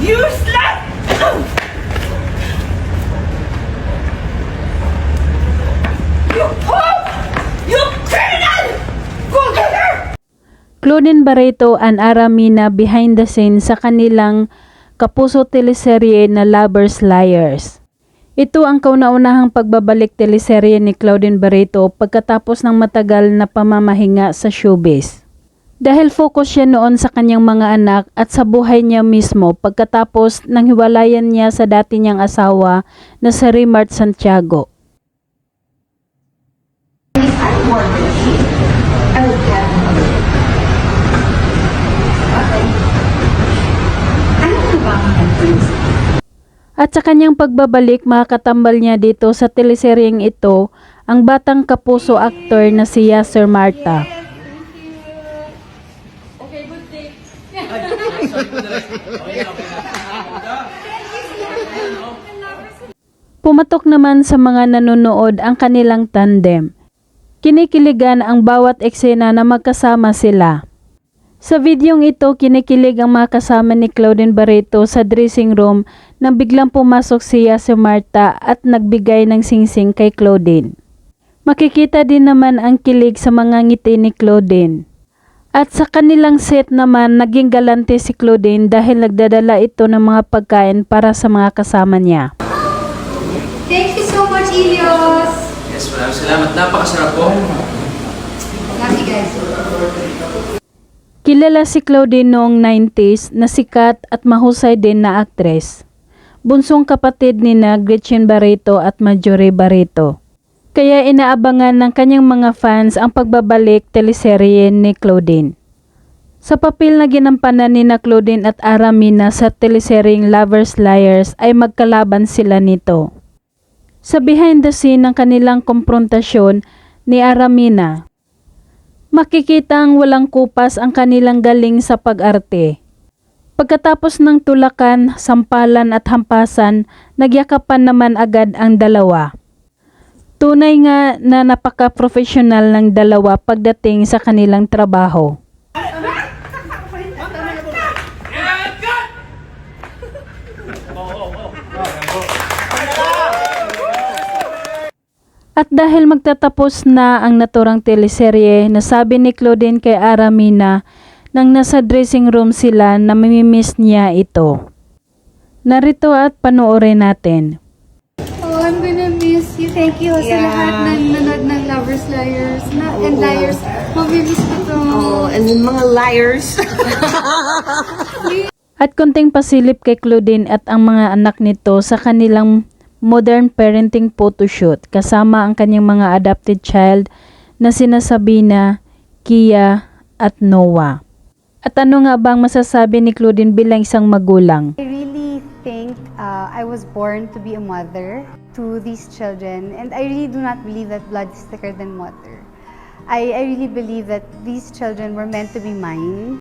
Useless! You fool! You criminal! Go get her! Claudine Barreto and Aramina behind the scenes sa kanilang kapuso teleserye na Lovers Liars. Ito ang kauna-unahang pagbabalik teleserye ni Claudine Barreto pagkatapos ng matagal na pamamahinga sa showbiz. Dahil focus siya noon sa kanyang mga anak at sa buhay niya mismo pagkatapos ng hiwalayan niya sa dati niyang asawa na si Remart Santiago. At sa kanyang pagbabalik, makakatambal niya dito sa teleseryeng ito ang batang kapuso aktor na si Yasser Marta. Pumatok naman sa mga nanonood ang kanilang tandem. Kinikiligan ang bawat eksena na magkasama sila. Sa videong ito, kinikilig ang mga kasama ni Claudine Barreto sa dressing room nang biglang pumasok si Yasser Marta at nagbigay ng singsing kay Claudine. Makikita din naman ang kilig sa mga ngiti ni Claudine. At sa kanilang set naman, naging galante si Claudine dahil nagdadala ito ng mga pagkain para sa mga kasama niya. Thank you so much, Ilios! Yes, maraming salamat. Napakasarap po. Love you guys. Kilala si Claudine noong 90s na sikat at mahusay din na aktres. Bunsong kapatid ni na Gretchen Barreto at Marjorie Barreto. Kaya inaabangan ng kanyang mga fans ang pagbabalik teleserye ni Claudine. Sa papel na ginampanan ni na Claudine at Aramina sa teleseryeng Lovers Liars ay magkalaban sila nito. Sa behind the scene ng kanilang komprontasyon ni Aramina, makikita ang walang kupas ang kanilang galing sa pag-arte. Pagkatapos ng tulakan, sampalan at hampasan, nagyakapan naman agad ang dalawa. Tunay nga na napaka-professional ng dalawa pagdating sa kanilang trabaho. At dahil magtatapos na ang naturang teleserye, nasabi ni Claudine kay Aramina nang nasa dressing room sila na mamimiss niya ito. Narito at panoorin natin. Oh, I'm gonna miss you. Thank you sa lahat ng nanood ng Lovers Liars. And Liars, mamimiss ko to. Oh, and yung mga liars. At konting pasilip kay Claudine at ang mga anak nito sa kanilang modern parenting photoshoot kasama ang kanyang mga adopted child na sina Sabina, Kia at Noah. At ano nga bang masasabi ni Claudine bilang isang magulang? I really think I was born to be a mother to these children, and I really do not believe that blood is thicker than water. I really believe that these children were meant to be mine.